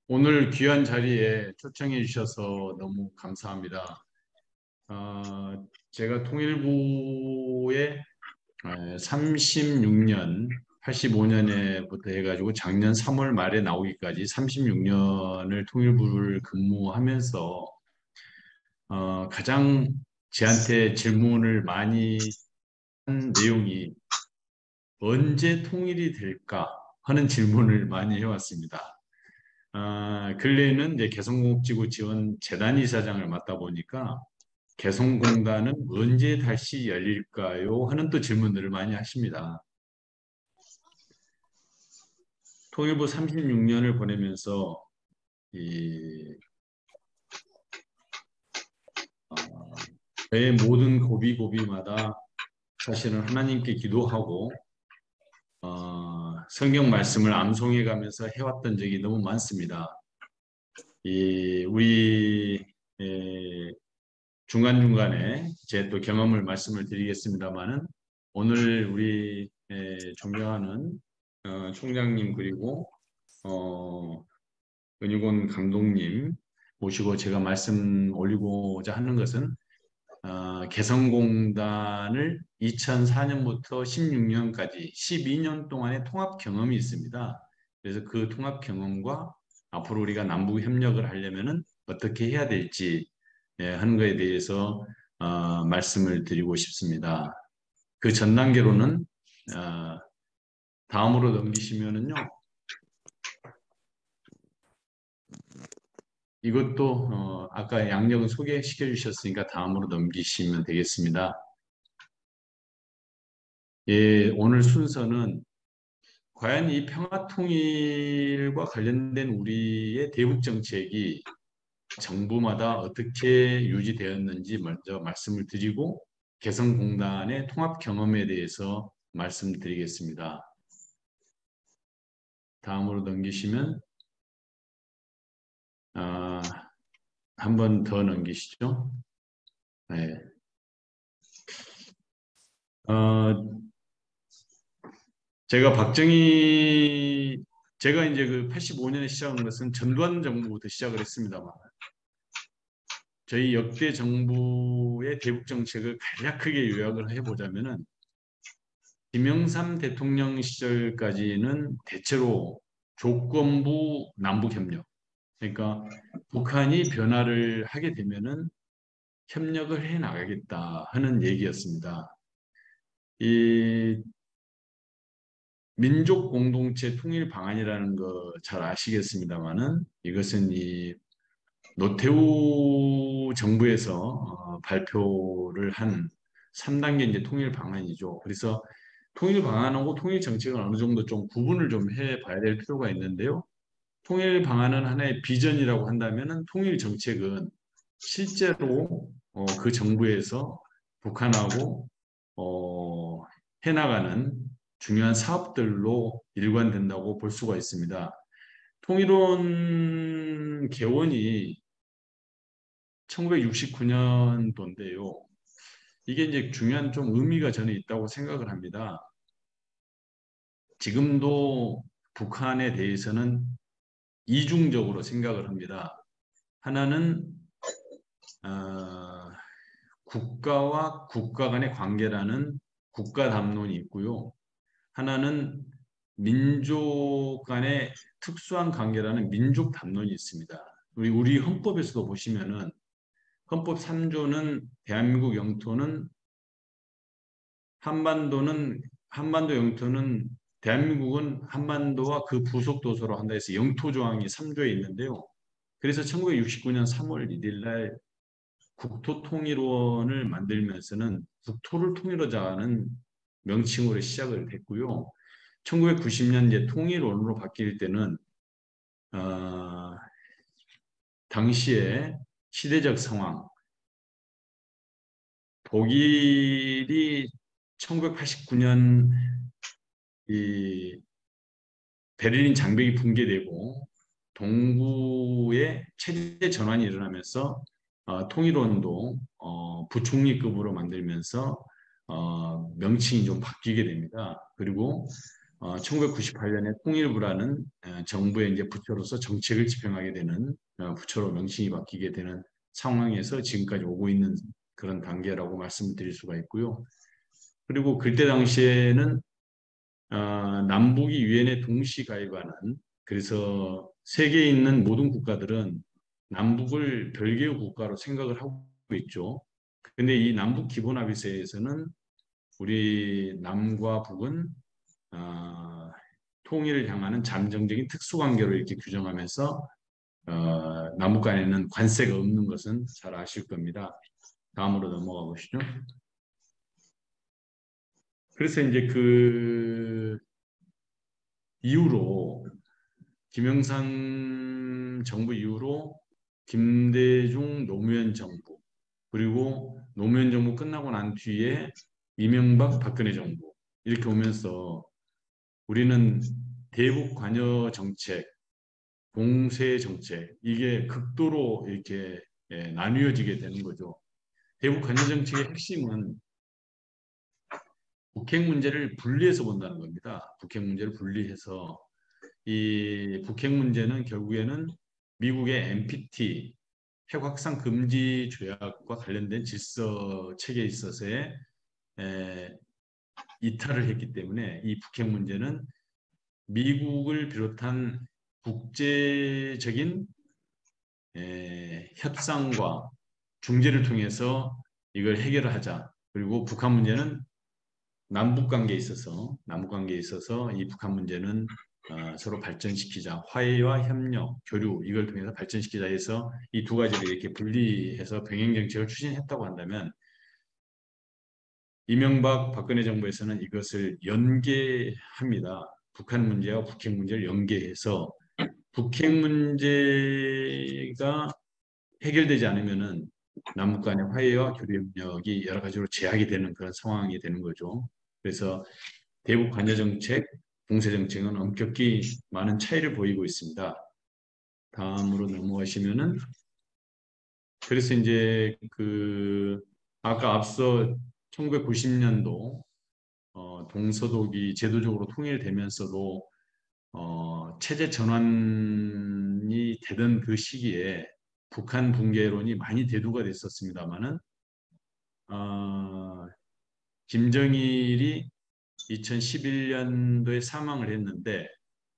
오늘 귀한 자리에 초청해 주셔서 너무 감사합니다. 제가 통일부에 36년, 85년에부터 해가지고 작년 3월 말에 나오기까지 36년을 통일부를 근무하면서 가장 저한테 질문을 많이 한 내용이 언제 통일이 될까 하는 질문을 많이 해왔습니다. 근래에는 이제 개성공업지구 지원 재단 이사장을 맡다 보니까 개성공단은 언제 다시 열릴까요? 하는 또 질문들을 많이 하십니다. 통일부 36년을 보내면서 이 내 모든 고비고비마다 사실은 하나님께 기도하고 성경 말씀을 암송해 가면서 해왔던 적이 너무 많습니다. 우리 중간중간에 제 또 경험을 말씀을 드리겠습니다만은 오늘 우리 존경하는 총장님 그리고 어, 은유곤 감독님 모시고 제가 말씀 올리고자 하는 것은 개성공단을 2004년부터 16년까지 12년 동안의 통합 경험이 있습니다. 그래서 그 통합 경험과 앞으로 우리가 남북 협력을 하려면은 어떻게 해야 될지 하는 것에 대해서 말씀을 드리고 싶습니다. 그 전 단계로는 다음으로 넘기시면은요. 이것도 아까 양력은 소개시켜 주셨으니까 다음으로 넘기시면 되겠습니다. 예, 오늘 순서는 과연 이 평화통일과 관련된 우리의 대북 정책이 정부마다 어떻게 유지되었는지 먼저 말씀을 드리고 개성공단의 통합 경험에 대해서 말씀드리겠습니다. 다음으로 넘기시면 한 번 더 넘기시죠. 네. 어, 제가 제가 이제 그 85년에 시작한 것은 전두환 정부부터 시작을 했습니다만 저희 역대 정부의 대북 정책을 간략하게 요약을 해보자면은 김영삼 대통령 시절까지는 대체로 조건부 남북협력, 그러니까 북한이 변화를 하게 되면은 협력을 해 나가겠다 하는 얘기였습니다. 이 민족 공동체 통일 방안이라는 거 잘 아시겠습니다만은 이것은 이 노태우 정부에서 발표를 한 3단계 이제 통일 방안이죠. 그래서 통일 방안하고 통일 정책은 어느 정도 좀 구분을 좀 해봐야 될 필요가 있는데요. 통일 방안은 하나의 비전이라고 한다면은 통일 정책은 실제로 그 정부에서 북한하고 어, 해나가는 중요한 사업들로 일관된다고 볼 수가 있습니다. 통일원 개원이 1969년도인데요. 이게 이제 중요한 좀 의미가 저는 있다고 생각을 합니다. 지금도 북한에 대해서는 이중적으로 생각을 합니다. 하나는 어, 국가와 국가 간의 관계라는 국가 담론이 있고요. 하나는 민족 간의 특수한 관계라는 민족 담론이 있습니다. 우리 헌법에서도 보시면은 헌법 3조는 대한민국 영토는 한반도 영토는 대한민국은 한반도와 그 부속 도서로 한다 해서 영토 조항이 3조에 있는데요. 그래서 1969년 3월 1일 날 국토통일원을 만들면서는 국토를 통일하자는 명칭으로 시작을 했고요. 1990년 이제 통일원으로 바뀔 때는 어, 당시에 시대적 상황, 독일이 1989년 이 베를린 장벽이 붕괴되고 동구에 체제 전환이 일어나면서 통일원도 부총리급으로 만들면서 명칭이 좀 바뀌게 됩니다. 그리고 1998년에 통일부라는 정부의 이제 부처로서 정책을 집행하게 되는 부처로 명칭이 바뀌게 되는 상황에서 지금까지 오고 있는 그런 단계라고 말씀드릴 수가 있고요. 그리고 그때 당시에는 남북이 유엔에 동시 가입하는 그래서 세계에 있는 모든 국가들은 남북을 별개의 국가로 생각을 하고 있죠. 근데 이 남북 기본합의서에서는 우리 남과 북은 통일을 향하는 잠정적인 특수관계로 이렇게 규정하면서 남북 간에는 관세가 없는 것은 잘 아실 겁니다. 다음으로 넘어가 보시죠. 그래서 이제 그 이후로 김영삼 정부 이후로 김대중 노무현 정부 그리고 노무현 정부 끝나고 난 뒤에 이명박 박근혜 정부 이렇게 오면서 우리는 대북 관여 정책, 공세 정책 이게 극도로 이렇게 나뉘어지게 되는 거죠. 대북 관여 정책의 핵심은 북핵 문제를 분리해서 본다는 겁니다. 북핵 문제를 분리해서 이 북핵 문제는 결국에는 미국의 NPT 핵 확산 금지 조약과 관련된 질서 체계에 있어서의 에, 이탈을 했기 때문에 이 북핵 문제는 미국을 비롯한 국제적인 협상과 중재를 통해서 이걸 해결을 하자. 그리고 북한 문제는 남북 관계에 있어서 이 북한 문제는 서로 발전시키자. 화해와 협력, 교류 이걸 통해서 발전시키자 해서 이 두 가지를 이렇게 분리해서 병행 정책을 추진했다고 한다면 이명박 박근혜 정부에서는 이것을 연계합니다. 북한 문제와 북핵 문제를 연계해서 북핵 문제가 해결되지 않으면은 남북 간의 화해와 교류 협력이 여러 가지로 제약이 되는 그런 상황이 되는 거죠. 그래서 대북 관여 정책, 공세 정책은 엄격히 많은 차이를 보이고 있습니다. 다음으로 넘어가시면은 그래서 이제 그 아까 앞서 1990년도 동서독이 제도적으로 통일되면서도 체제 전환이 되던 그 시기에 북한 붕괴론이 많이 대두가 됐었습니다만은 어, 김정일이 2011년도에 사망을 했는데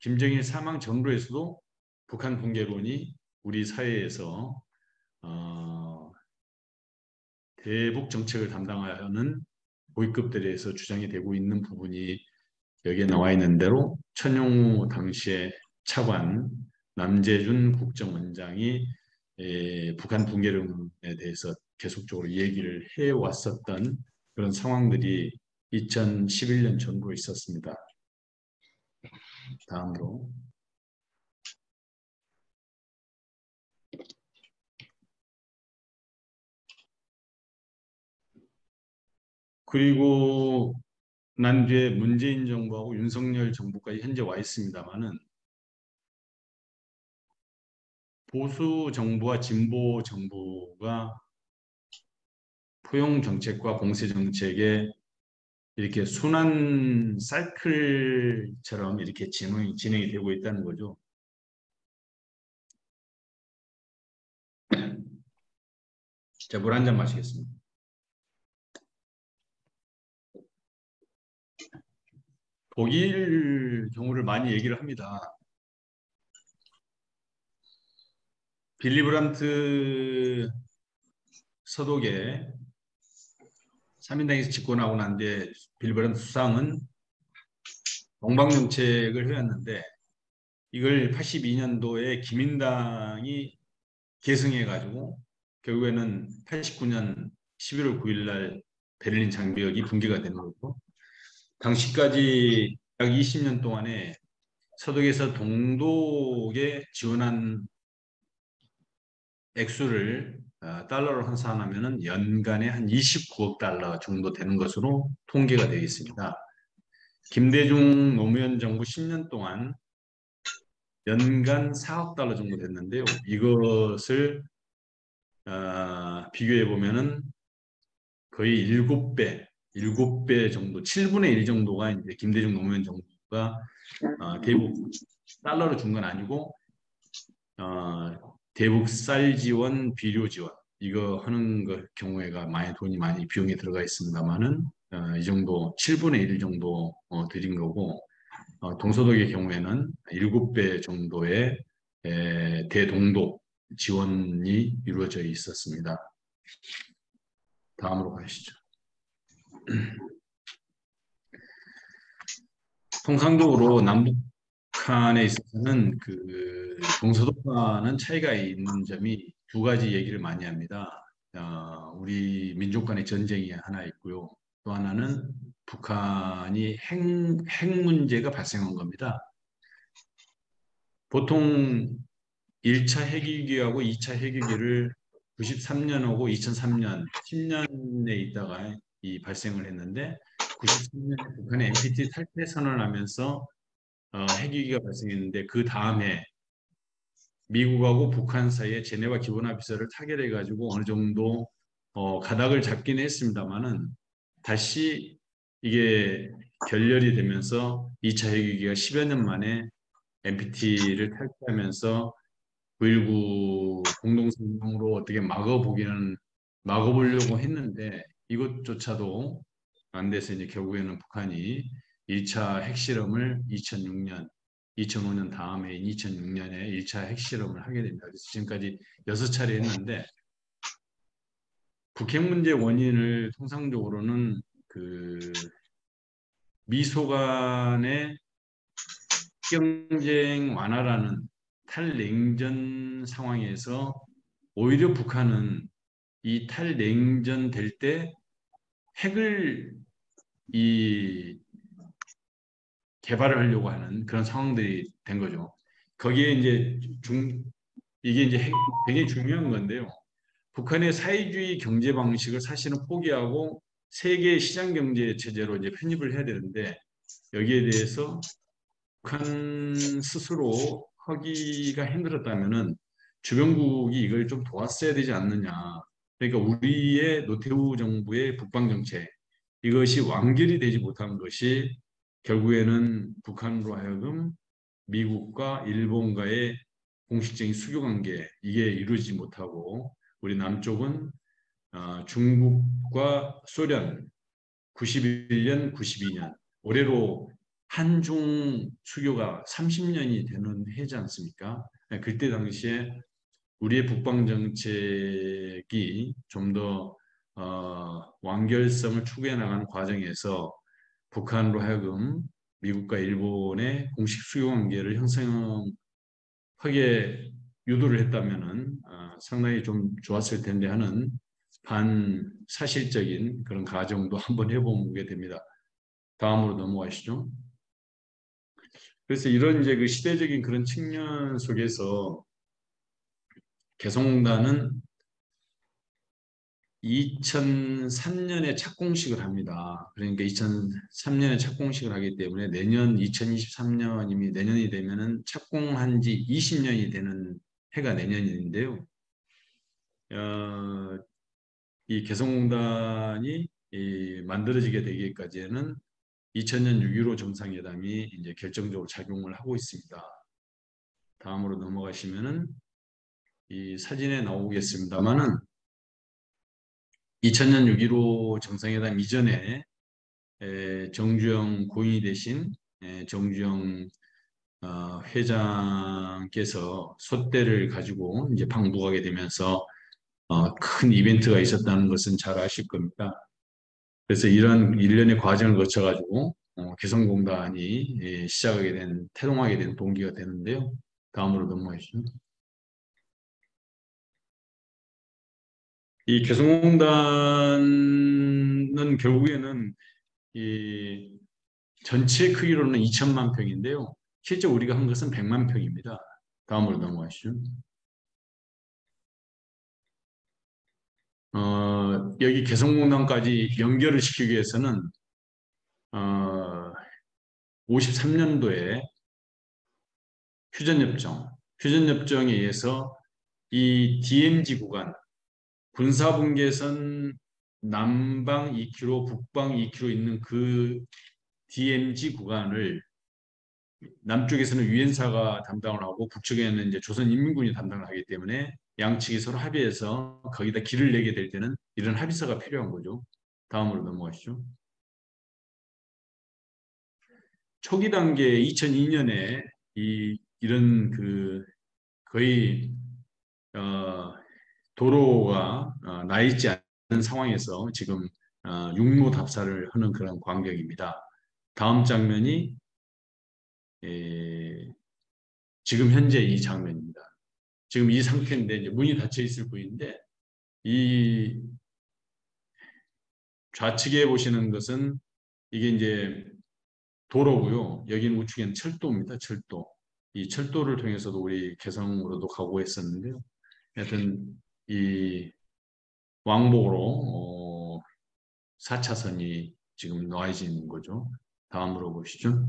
김정일 사망 전후에서도 북한 붕괴론이 우리 사회에서 어, 대북 정책을 담당하는 고위급들에서 주장이 되고 있는 부분이 여기에 나와 있는 대로 천용우 당시의 차관 남재준 국정원장이 북한 붕괴론에 대해서 계속적으로 얘기를 해왔었던 그런 상황들이 2011년 전후에 있었습니다. 다음으로 그리고 난 뒤에 문재인 정부하고 윤석열 정부까지 현재 와 있습니다만은 보수 정부와 진보 정부가 포용 정책과 공세 정책에 이렇게 순환 사이클처럼 이렇게 진행이 되고 있다는 거죠. 자, 물 한 잔 마시겠습니다. 독일 경우를 많이 얘기를 합니다. 빌리 브란트 서독에 3인당에서 집권하고 난 뒤에 빌리 브란트 수상은 동방정책을 해왔는데 이걸 82년도에 기민당이 계승해가지고 결국에는 89년 11월 9일 날 베를린 장벽이 붕괴가 되는 거고 당시까지 약 20년 동안에 서독에서 동독에 지원한 액수를 달러로 환산하면 연간에 한 29억 달러 정도 되는 것으로 통계가 되어 있습니다. 김대중 노무현 정부 10년 동안 연간 4억 달러 정도 됐는데요. 이것을 비교해 보면은 거의 7배 정도, 7분의 1 정도가 이제 김대중 노무현 정부 대북 달러로 준 건 아니고 대북 쌀 지원, 비료 지원 이거 하는 경우에가 많이 돈이 많이 비용이 들어가 있습니다만은 이 정도 7분의 1 정도 드린 거고 동서독의 경우에는 7배 정도의 대동독 지원이 이루어져 있었습니다. 다음으로 가시죠. 통상적으로 남북한에 있어서는 그 동서독과는 차이가 있는 점이 두 가지 얘기를 많이 합니다. 우리 민족 간의 전쟁이 하나 있고요. 또 하나는 북한이 핵 문제가 발생한 겁니다. 보통 1차 핵위기하고 2차 핵위기를 93년하고 2003년, 10년에 있다가 발생을 했는데 93년에 북한의 NPT 탈퇴 선언을 하면서 핵위기가 발생했는데 그 다음에 미국하고 북한 사이에 제네바 기본합의서를 타결해 가지고 어느 정도 가닥을 잡긴 했습니다만은 다시 이게 결렬이 되면서 2차 핵위기가 10여 년 만에 NPT를 탈퇴하면서 9.19 공동성명으로 어떻게 막아보려고 했는데 이것조차도 안 돼서 이제 결국에는 북한이 1차 핵실험을 2006년, 2005년 다음에 2006년에 1차 핵실험을 하게 됩니다. 그래서 지금까지 6차례 했는데 북핵 문제 원인을 통상적으로는 그 미소 간의 경쟁 완화라는 탈냉전 상황에서 오히려 북한은 이 탈냉전 될 때 핵을 이 개발을 하려고 하는 그런 상황들이 된 거죠. 거기에 이제 이게 이제 굉장히 중요한 건데요. 북한의 사회주의 경제 방식을 사실은 포기하고 세계 시장 경제 체제로 이제 편입을 해야 되는데 여기에 대해서 북한 스스로 하기가 힘들었다면은 주변국이 이걸 좀 도왔어야 되지 않느냐. 그러니까 우리의 노태우 정부의 북방 정책 이것이 완결이 되지 못한 것이 결국에는 북한으로 하여금 미국과 일본과의 공식적인 수교 관계 이게 이루어지지 못하고 우리 남쪽은 중국과 소련 91년, 92년 올해로 한중 수교가 30년이 되는 해지 않습니까? 그때 당시에 우리의 북방 정책이 좀 더 완결성을 추구해 나가는 과정에서 북한으로 하여금 미국과 일본의 공식 수교 관계를 형성하게 유도를 했다면은 상당히 좀 좋았을 텐데 하는 반사실적인 그런 가정도 한번 해보게 됩니다. 다음으로 넘어가시죠. 그래서 이런 이제 그 시대적인 그런 측면 속에서 개성공단은 2003년에 착공식을 합니다. 그러니까 2003년에 착공식을 하기 때문에 내년 2023년이면 내년이 되면은 착공한 지 20년이 되는 해가 내년인데요. 이 개성공단이 만들어지게 되기까지는 2000년 6.15 정상회담이 이제 결정적으로 작용을 하고 있습니다. 다음으로 넘어가시면은 이 사진에 나오겠습니다만은 2000년 6.15 정상회담 이전에 정주영 고인이 되신 정주영 회장께서 솥대를 가지고 이제 방북하게 되면서 큰 이벤트가 있었다는 것은 잘 아실 겁니다. 그래서 이런 일련의 과정을 거쳐가지고 개성공단이 태동하게 된 동기가 되는데요. 다음으로 넘어가시죠. 이 개성공단은 결국에는 이 전체 크기로는 2천만 평인데요. 실제 우리가 한 것은 100만 평입니다. 다음으로 넘어가시죠. 여기 개성공단까지 연결을 시키기 위해서는 53년도에 휴전협정에 의해서 이 DMZ 구간, 군사분계선 남방 2km, 북방 2km 있는 그 DMZ 구간을 남쪽에서는 유엔사가 담당을 하고 북쪽에는 이제 조선인민군이 담당을 하기 때문에 양측이 서로 합의해서 거기다 길을 내게 될 때는 이런 합의서가 필요한 거죠. 다음으로 넘어가시죠. 초기 단계 2002년에 이런 그 거의 도로가 나 있지 않은 상황에서 지금 육로 답사를 하는 그런 광경입니다. 다음 장면이 에, 지금 현재 이 장면입니다. 지금 이 상태인데 이제 문이 닫혀 있을 뿐인데 이 좌측에 보시는 것은 이게 이제 도로고요. 여기는 우측에는 철도입니다. 철도. 이 철도를 통해서도 우리 개성으로도 가고 했었는데요. 하여튼 이 왕복으로 4차선이 지금 놓아진 거죠. 다음으로 보시죠.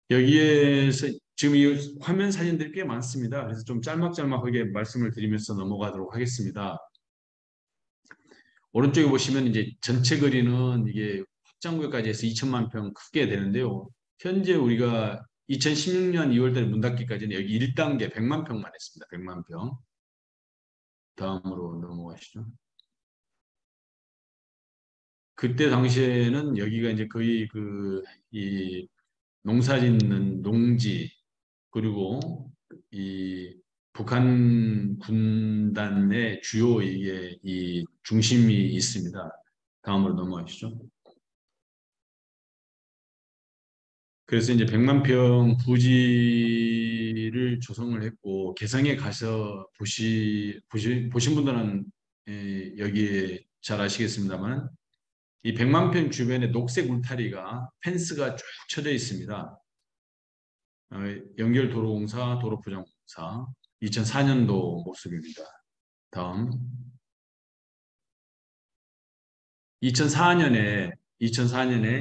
여기에서 지금 이 화면 사진들이 꽤 많습니다. 그래서 좀 짤막짤막하게 말씀을 드리면서 넘어가도록 하겠습니다. 오른쪽에 보시면 이제 전체 거리는 이게 확장구역까지 해서 2천만 평 크게 되는데요. 현재 우리가 2016년 2월달에 문 닫기까지는 여기 1단계 100만 평만 했습니다. 100만 평. 다음으로 넘어가시죠. 그때 당시에는 여기가 이제 거의 이 농사 짓는 농지 그리고 이 북한 군단의 주요 이게 이 중심이 있습니다. 다음으로 넘어가시죠. 그래서 이제 100만 평 부지를 조성을 했고 개성에 가서 보신 분들은 여기에 잘 아시겠습니다만 이 100만 평 주변에 녹색 울타리가 펜스가 쭉 쳐져 있습니다. 어, 연결도로공사, 도로포장공사 2004년도 모습입니다. 다음 2004년에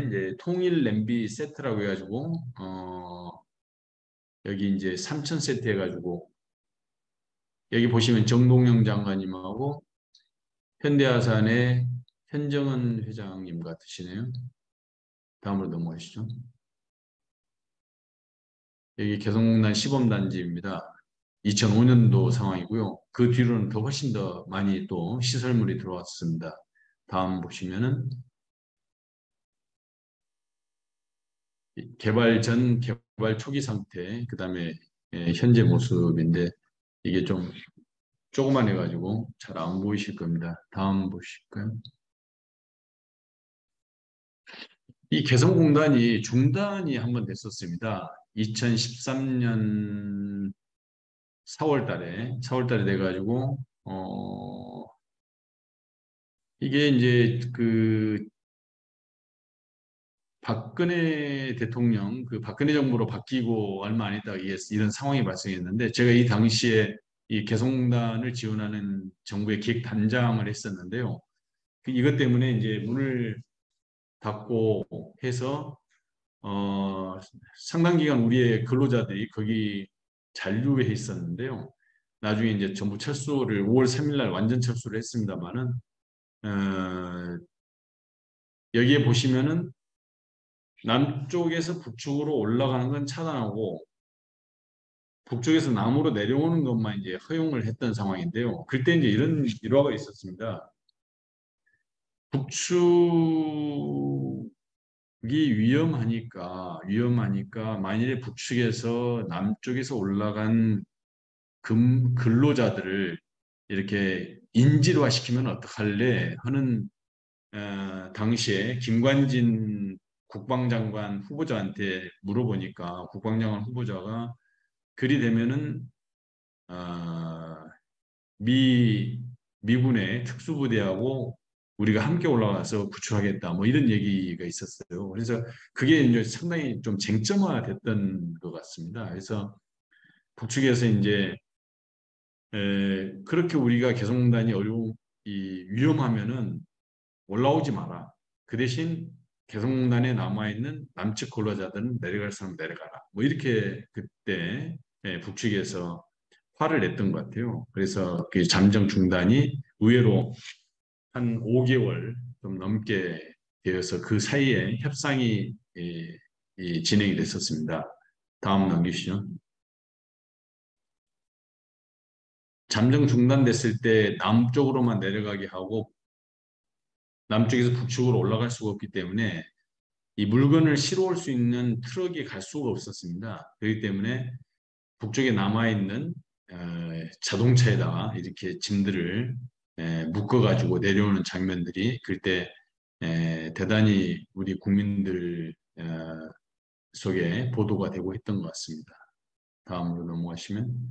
이제 통일 냄비 세트라고 해가지고 여기 이제 3천 세트 해가지고 여기 보시면 정동영 장관님하고 현대아산의 현정은 회장님 같으시네요. 다음으로 넘어가시죠. 여기 개성공단 시범단지입니다. 2005년도 상황이고요. 그 뒤로는 더 훨씬 더 많이 또 시설물이 들어왔습니다. 다음 보시면은 개발 전, 개발 초기 상태, 그 다음에 현재 모습인데 이게 좀 조그만 해가지고 잘 안 보이실 겁니다. 다음 보실까요? 이 개성공단이 중단이 한번 됐었습니다. 2013년 4월 달에 돼가지고, 이게 이제 박근혜 대통령, 박근혜 정부로 바뀌고 얼마 안 있다가 이런 상황이 발생했는데, 제가 이 당시에 이 개성공단을 지원하는 정부의 기획단장을 했었는데요. 이것 때문에 이제 문을 닫고 해서 상당 기간 우리의 근로자들이 거기 잔류해 있었는데요. 나중에 이제 전부 철수를 5월 3일 날 완전 철수를 했습니다만은 여기에 보시면은 남쪽에서 북쪽으로 올라가는 건 차단하고 북쪽에서 남으로 내려오는 것만 이제 허용을 했던 상황인데요. 그때 이제 이런 일화가 있었습니다. 북측이 위험하니까 만일에 북측에서 남쪽에서 올라간 근로자들을 이렇게 인질화시키면 어떡할래 하는 당시에 김관진 국방장관 후보자한테 물어보니까 국방장관 후보자가 그리 되면은 어, 미 미군의 특수부대하고 우리가 함께 올라가서 구출하겠다 뭐 이런 얘기가 있었어요. 그래서 그게 이제 상당히 좀 쟁점화됐던 것 같습니다. 그래서 북측에서 이제 그렇게 우리가 개성공단이 위험하면은 올라오지 마라. 그 대신 개성공단에 남아있는 남측 근로자들은 내려갈 사람 내려가라. 뭐 이렇게 그때 북측에서 화를 냈던 것 같아요. 그래서 그 잠정 중단이 의외로 한 5개월 좀 넘게 되어서 그 사이에 협상이 진행이 됐었습니다. 다음 넘기시죠. 잠정 중단됐을 때 남쪽으로만 내려가게 하고 남쪽에서 북쪽으로 올라갈 수가 없기 때문에 이 물건을 실어올 수 있는 트럭이 갈 수가 없었습니다. 그렇기 때문에 북쪽에 남아있는 자동차에다가 이렇게 짐들을 묶어가지고 내려오는 장면들이 그때 대단히 우리 국민들 속에 보도가 되고 했던 것 같습니다. 다음으로 넘어가시면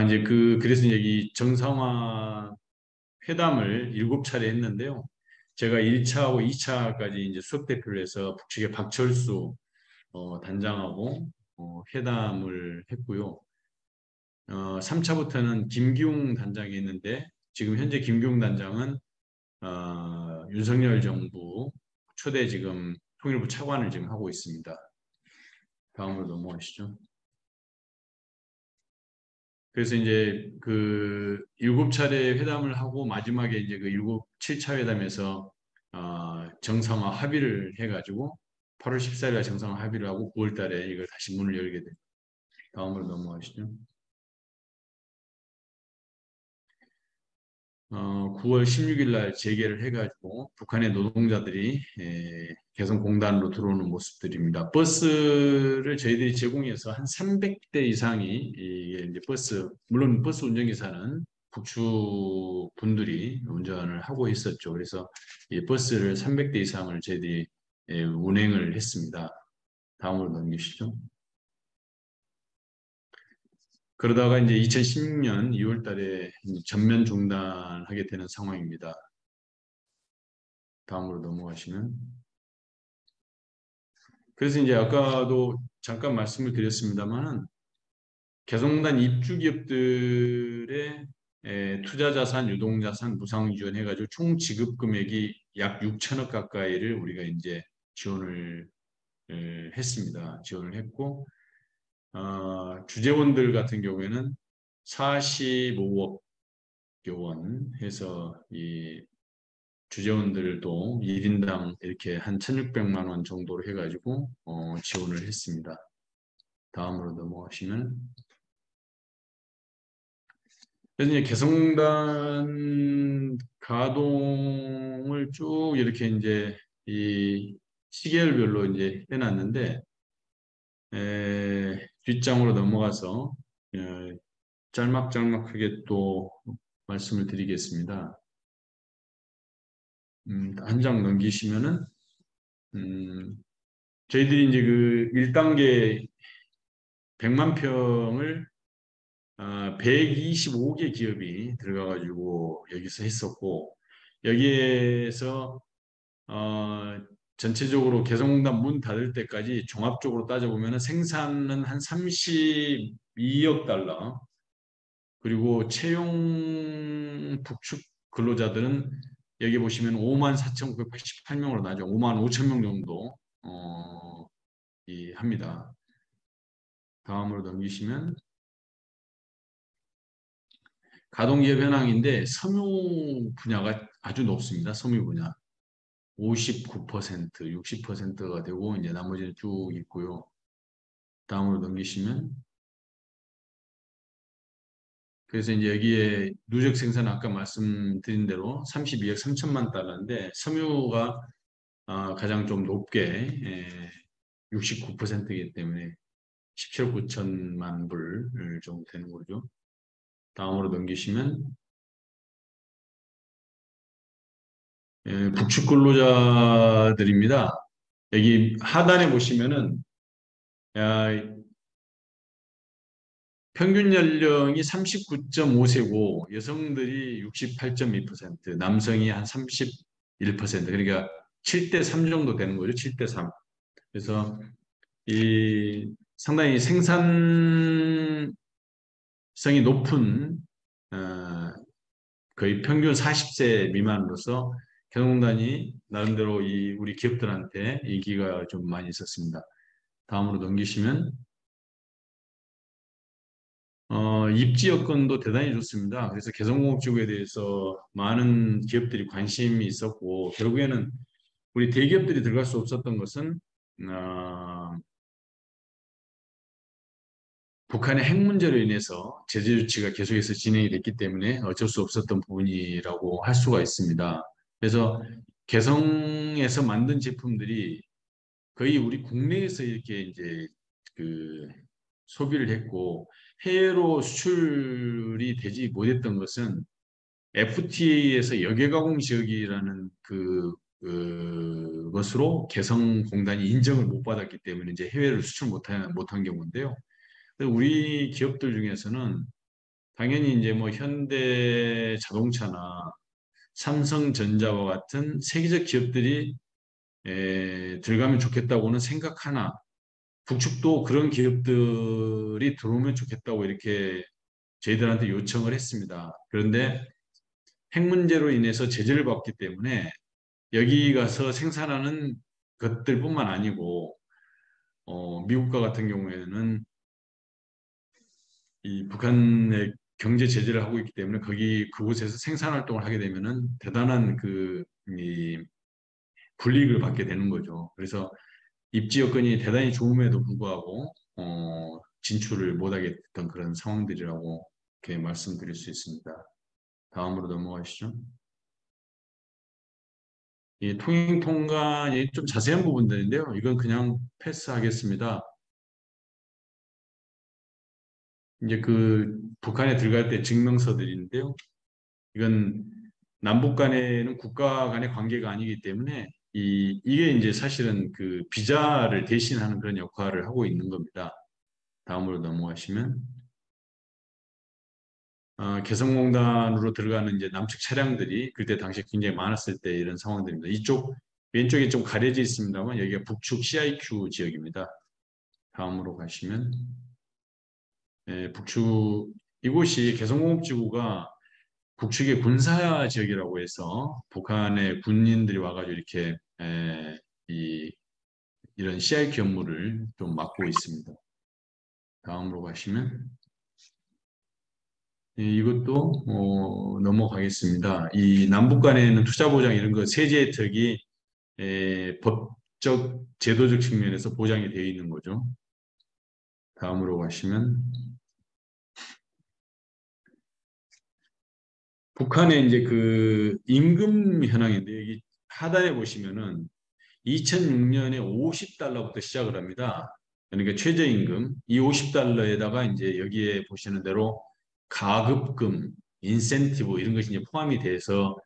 이제 그래서 이제 이 정상화 회담을 7차례 했는데요. 제가 1차하고 2차까지 이제 수석 대표를 해서 북측의 박철수 단장하고 회담을 했고요. 3차부터는 김기웅 단장이 있는데 지금 현재 김기웅 단장은 윤석열 정부 초대 지금 통일부 차관을 지금 하고 있습니다. 다음으로 넘어가시죠. 그래서 이제 그 7차례 회담을 하고 마지막에 이제 그 7차 회담에서 정상화 합의를 해가지고 8월 14일에 정상화 합의를 하고 9월 달에 이걸 다시 문을 열게 됩니다. 다음으로 넘어가시죠. 9월 16일 날 재개를 해가지고 북한의 노동자들이 개성공단으로 들어오는 모습들입니다. 버스를 저희들이 제공해서 한 300대 이상이 이게 이제 물론 버스 운전기사는 북측 분들이 운전을 하고 있었죠. 그래서 이 버스를 300대 이상을 저희들이 운행을 했습니다. 다음으로 넘기시죠. 그러다가 이제 2016년 2월 달에 전면 중단하게 되는 상황입니다. 다음으로 넘어가시면. 그래서 이제 아까도 잠깐 말씀을 드렸습니다만은 개성공단 입주 기업들의 투자 자산, 유동 자산, 무상 지원해가지고 총 지급 금액이 약 6천억 가까이를 우리가 이제 지원을 했습니다. 지원을 했고 주재원들 같은 경우에는 45억 원 해서 이 주재원들도 1인당 이렇게 한 1,600만 원 정도로 해가지고 지원을 했습니다. 다음으로 넘어가시면 그래서 이제 개성공단 가동을 쭉 이렇게 이제 이 시계열별로 이제 해놨는데 뒷장으로 넘어가서 짤막짤막하게 또 말씀을 드리겠습니다. 한 장 넘기시면은 저희들이 이제 그 1단계 100만 평을 125개 기업이 들어가가지고 여기서 했었고 여기에서 어, 전체적으로 개성공단 문 닫을 때까지 종합적으로 따져보면 생산은 한 32억 달러 그리고 채용 북측 근로자들은 여기 보시면 5만 4,988명으로 나죠. 5만 5천 명 정도 합니다. 다음으로 넘기시면 가동기업 현황인데 섬유 분야가 아주 높습니다. 섬유 분야. 59%, 60%가 되고 이제 나머지는 쭉 있고요. 다음으로 넘기시면 그래서 이제 여기에 누적 생산 아까 말씀드린 대로 32억 3천만 달러인데 섬유가 가장 좀 높게 69%이기 때문에 17억 9천만 불 정도 되는 거죠. 다음으로 넘기시면 북측 근로자들입니다. 여기 하단에 보시면은 야, 평균 연령이 39.5세고 여성들이 68.2%, 남성이 한 31%, 그러니까 7대 3 정도 되는 거죠. 7대 3. 그래서 이 상당히 생산성이 높은 거의 평균 40세 미만으로서 개성공단이 나름대로 우리 기업들한테 인기가 좀 많이 있었습니다. 다음으로 넘기시면 입지 여건도 대단히 좋습니다. 그래서 개성공업지구에 대해서 많은 기업들이 관심이 있었고 결국에는 우리 대기업들이 들어갈 수 없었던 것은 어, 북한의 핵 문제로 인해서 제재 조치가 계속해서 진행이 됐기 때문에 어쩔 수 없었던 부분이라고 할 수가 있습니다. 그래서 개성에서 만든 제품들이 거의 우리 국내에서 이렇게 이제 그 소비를 했고 해외로 수출이 되지 못했던 것은 FTA에서 역외가공 지역이라는 것으로 개성공단이 인정을 못 받았기 때문에 이제 해외를 수출 못한 경우인데요. 우리 기업들 중에서는 당연히 이제 뭐 현대 자동차나 삼성전자와 같은 세계적 기업들이 들어가면 좋겠다고는 생각하나 북측도 그런 기업들이 들어오면 좋겠다고 이렇게 저희들한테 요청을 했습니다. 그런데 핵 문제로 인해서 제재를 받기 때문에 여기 가서 생산하는 것들뿐만 아니고 미국과 같은 경우에는 이 북한의 경제 제재를 하고 있기 때문에 그곳에서 생산 활동을 하게 되면은 대단한 이 불이익을 받게 되는 거죠. 그래서 입지 여건이 대단히 좋음에도 불구하고 진출을 못하게 됐던 그런 상황들이라고 이렇게 말씀드릴 수 있습니다. 다음으로 넘어가시죠. 이 통행 통관이 좀 자세한 부분들인데요. 이건 그냥 패스하겠습니다. 이제 북한에 들어갈 때 증명서들인데요. 이건 남북 간에는 국가 간의 관계가 아니기 때문에 이게 이제 사실은 비자를 대신하는 그런 역할을 하고 있는 겁니다. 다음으로 넘어가시면 개성공단으로 들어가는 이제 남측 차량들이 그때 당시에 굉장히 많았을 때 이런 상황들입니다. 이쪽 왼쪽에 좀 가려져 있습니다만 여기가 북측 CIQ 지역입니다. 다음으로 가시면 북측 이곳이 개성공업지구가 북측의 군사 지역이라고 해서 북한의 군인들이 와가지고 이렇게 이, 이런 CIQ 업무를 좀 맡고 있습니다. 다음으로 가시면 이것도 넘어가겠습니다. 이 남북 간에는 투자 보장 이런 거 세제 혜택이 법적 제도적 측면에서 보장이 되어 있는 거죠. 다음으로 가시면 북한의 이제 임금 현황인데 여기 하단에 보시면은 2006년에 50달러부터 시작을 합니다. 그러니까 최저임금 이 50달러에다가 이제 여기에 보시는 대로 가급금, 인센티브 이런 것이 이제 포함이 돼서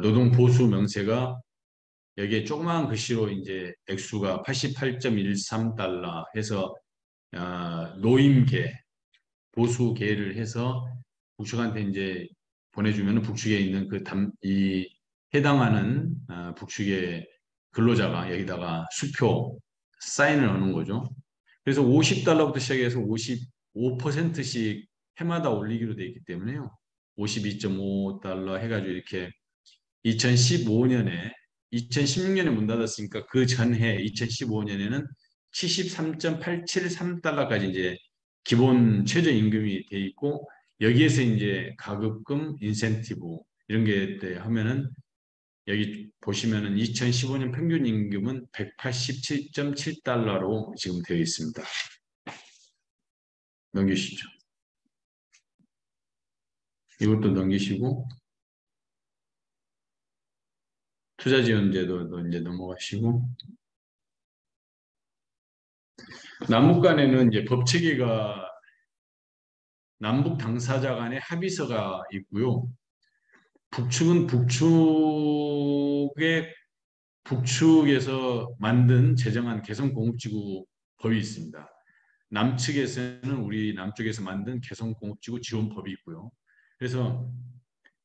노동 보수 명세가 여기에 조그마한 글씨로 이제 액수가 88.13달러 해서 노임계, 보수계를 해서 북측한테 이제 보내주면 북측에 있는 이 해당하는 북측의 근로자가 여기다가 수표 사인을 하는 거죠. 그래서 50달러부터 시작해서 55%씩 해마다 올리기로 되어 있기 때문에요. 52.5달러 해가지고 이렇게 2015년에 2016년에 문 닫았으니까 그 전해 2015년에는 73.873달러까지 이제 기본 최저임금이 돼 있고 여기에서 이제 가급금, 인센티브 이런 게 하면은 여기 보시면은 2015년 평균 임금은 187.7달러로 지금 되어 있습니다. 넘기시죠. 이것도 넘기시고 투자 지원 제도도 이제 넘어가시고 남북 간에는 이제 법 체계가 남북 당사자 간의 합의서가 있고요. 북측은 북측에서 만든 제정한 개성공업지구 법이 있습니다. 남측에서는 우리 남쪽에서 만든 개성공업지구 지원법이 있고요. 그래서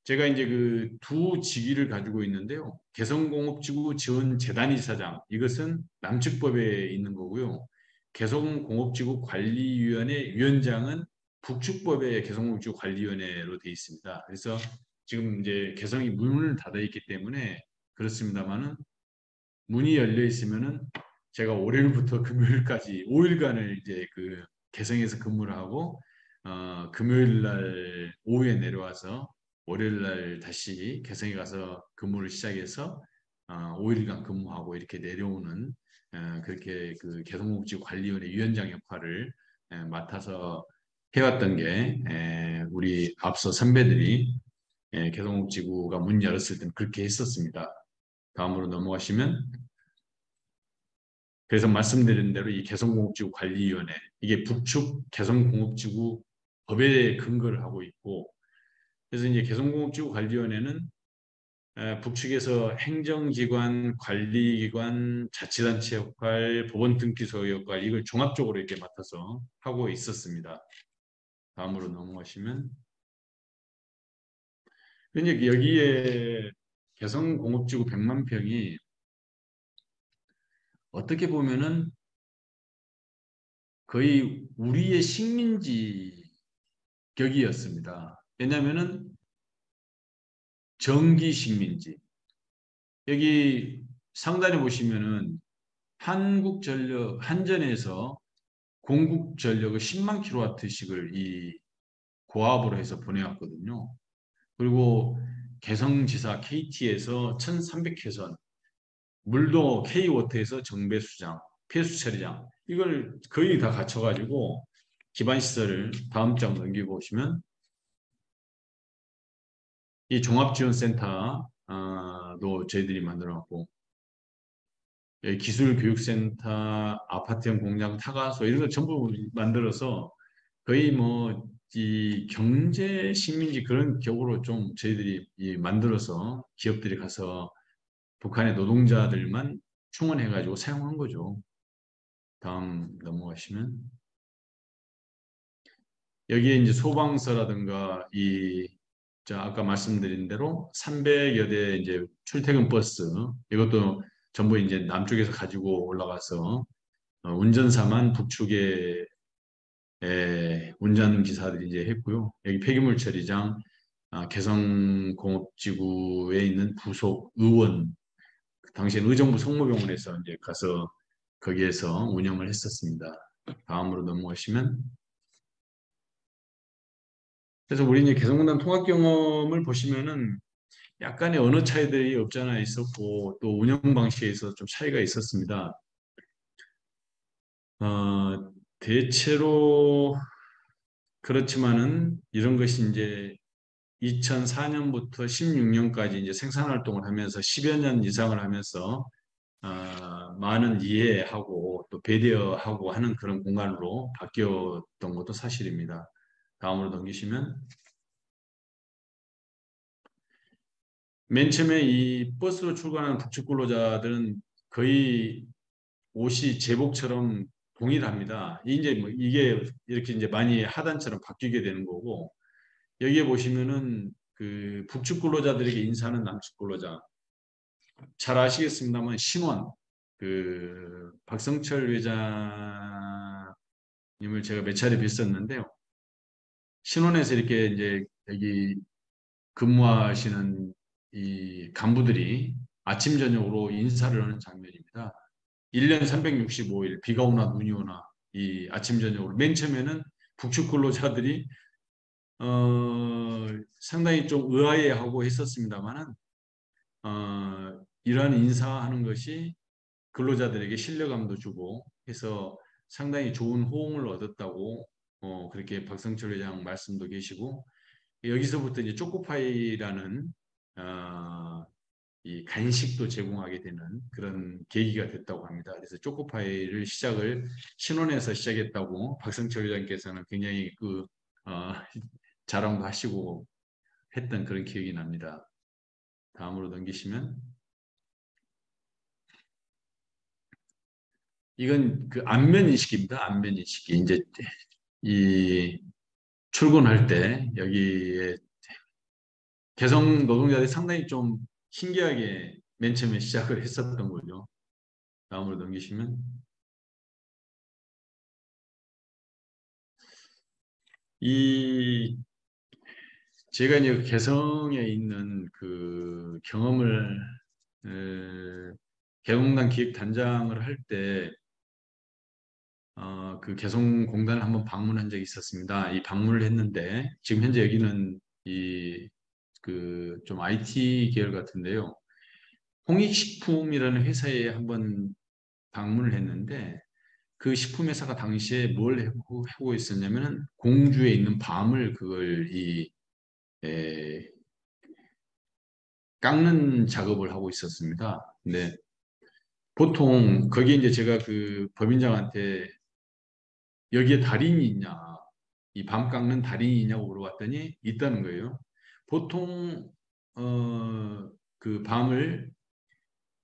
제가 이제 두 직위를 가지고 있는데요. 개성공업지구 지원재단이사장 이것은 남측법에 있는 거고요. 개성공업지구 관리위원회 위원장은 북측법의 개성공업지구 관리위원회로 되어 있습니다. 그래서 지금 이제 개성이 문을 닫아 있기 때문에 그렇습니다만은 문이 열려 있으면은 제가 월요일부터 금요일까지 5일간을 이제 개성에서 근무를 하고 금요일 날 오후에 내려와서 월요일 날 다시 개성에 가서 근무를 시작해서 5일간 근무하고 이렇게 내려오는 그렇게 그 개성공업지구 관리위원회 위원장 역할을 맡아서 해왔던 게 우리 앞서 선배들이 개성공업지구가 문 열었을 때는 그렇게 했었습니다. 다음으로 넘어가시면 그래서 말씀드린 대로 이 개성공업지구 관리위원회 이게 북측 개성공업지구 법에 근거를 하고 있고 그래서 이제 개성공업지구 관리위원회는 북측에서 행정기관, 관리기관, 자치단체 역할, 법원등기소 역할 이걸 종합적으로 이렇게 맡아서 하고 있었습니다. 다음으로 넘어가시면 이제 여기에 개성공업지구 100만 평이 어떻게 보면은 거의 우리의 식민지 격이었습니다. 왜냐하면은 정기 식민지 여기 상단에 보시면은 한국전력 한전에서 공국전력을 10만 킬로와트씩을 이 고압으로 해서 보내왔거든요. 그리고 개성지사 KT에서 1300회선, 물도 K워터에서 정배수장, 폐수처리장 이걸 거의 다 갖춰가지고 기반시설을 다음 장 넘기고 오시면 이 종합지원센터도 저희들이 만들어놨고 기술교육센터, 아파트형 공장, 타가소 이런 거 전부 만들어서 거의 뭐 이 경제 식민지 그런 격으로 좀 저희들이 만들어서 기업들이 가서 북한의 노동자들만 충원해가지고 사용한 거죠. 다음 넘어가시면 여기에 이제 소방서라든가 아까 말씀드린 대로 300여 대 이제 출퇴근 버스 이것도 전부 이제 남쪽에서 가지고 올라가서 운전사만 북측에 운전기사들이 이제 했고요. 여기 폐기물 처리장, 개성공업지구에 있는 부속 의원, 그 당시엔 의정부 성모병원에서 이제 가서 거기에서 운영을 했었습니다. 다음으로 넘어가시면 그래서 우리 이제 개성공단 통합 경험을 보시면은 약간의 언어 차이들이 없지 않아 있었고 또 운영 방식에 있어서 좀 차이가 있었습니다. 대체로 그렇지만은 이런 것이 이제 2004년부터 16년까지 이제 생산 활동을 하면서 10여 년 이상을 하면서 많은 이해하고 또 배려하고 하는 그런 공간으로 바뀌었던 것도 사실입니다. 다음으로 넘기시면 맨 처음에 이 버스로 출근하는 북측 근로자들은 거의 옷이 제복처럼 동일합니다. 이제 뭐 이게 이렇게 이제 많이 하단처럼 바뀌게 되는 거고 여기에 보시면은 그 북측 근로자들에게 인사하는 남측 근로자 잘 아시겠습니다만 신원 박성철 회장님을 제가 몇 차례 뵀었는데요. 신원에서 이렇게 이제 여기 근무하시는 이 간부들이 아침 저녁으로 인사를 하는 장면입니다. 1년 365일 비가 오나 눈이 오나 이 아침 저녁으로 맨 처음에는 북측 근로자들이 상당히 좀 의아해하고 했었습니다만은 이러한 인사하는 것이 근로자들에게 신뢰감도 주고 해서 상당히 좋은 호응을 얻었다고 그렇게 박성철 회장 말씀도 계시고 여기서부터 이제 초코파이라는 이 간식도 제공하게 되는 그런 계기가 됐다고 합니다. 그래서 초코파이를 시작을 신혼에서 시작했다고 박성철 회장께서는 굉장히 어, 자랑도 하시고 했던 그런 기억이 납니다. 다음으로 넘기시면 이건 그 안면 인식입니다. 안면 인식이 이제 이 출근할 때 여기에 개성 노동자들이 상당히 좀 신기하게 맨 처음에 시작을 했었던 거죠. 다음으로 넘기시면 이 제가 이제 그 개성에 있는 그 경험을 개성공단 기획단장을 할 때 그 개성공단을 한번 방문한 적이 있었습니다. 이 방문을 했는데 지금 현재 여기는 이 그 좀 IT 계열 같은데요. 홍익식품이라는 회사에 한번 방문을 했는데 그 식품회사가 당시에 뭘 하고 있었냐면은 공주에 있는 밤을 그걸 에, 깎는 작업을 하고 있었습니다. 근데 보통 거기에 이제 제가 그 법인장한테 여기에 달인이 있냐, 이 밤 깎는 달인이 있냐고 물어봤더니 있다는 거예요. 보통 그 밤을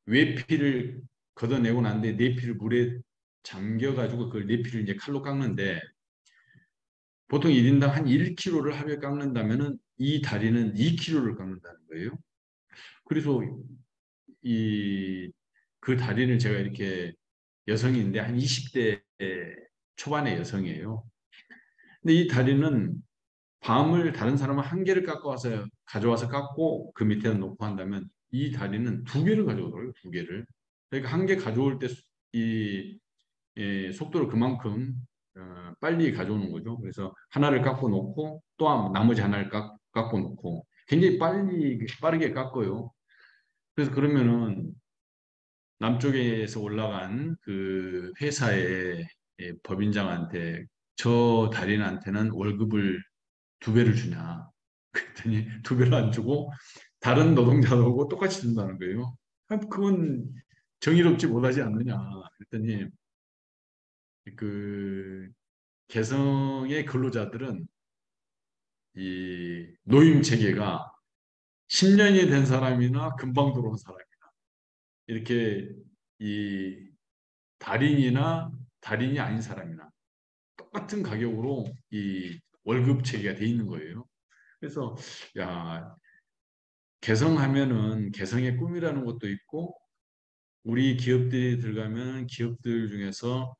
외피를 걷어내고 난 뒤에 내피를 물에 잠겨가지고 그걸 내피를 이제 칼로 깎는데 보통 1인당 한 1kg를 하루에 깎는다면은 이 다리는 2kg를 깎는다는 거예요. 그래서 이 그 다리를 제가 이렇게 여성인데 한 20대 초반의 여성이에요. 근데 이 다리는 밤을 다른 사람은 한 개를 깎아와서 가져와서 깎고 그 밑에 놓고 한다면 이 다리는 두 개를 가져오더라고요. 두 개를. 그러니까 한 개 가져올 때 이 속도를 그만큼 빨리 가져오는 거죠. 그래서 하나를 깎고 놓고 또 나머지 하나를 깎고 놓고 굉장히 빠르게 깎아요. 그래서 그러면은 남쪽에서 올라간 그 회사의 법인장한테 저 달인한테는 월급을 두 배를 주냐. 그랬더니 두 배를 안 주고 다른 노동자하고 똑같이 준다는 거예요. 그건 정의롭지 못하지 않느냐. 그랬더니 그 개성의 근로자들은 이 노임 체계가 10년이 된 사람이나 금방 들어온 사람이나 이렇게 이 달인이나 달인이 아닌 사람이나 똑같은 가격으로 이 월급 체계가 돼 있는 거예요. 그래서 야 개성하면은 개성의 꿈이라는 것도 있고 우리 기업들이 들어가면 기업들 중에서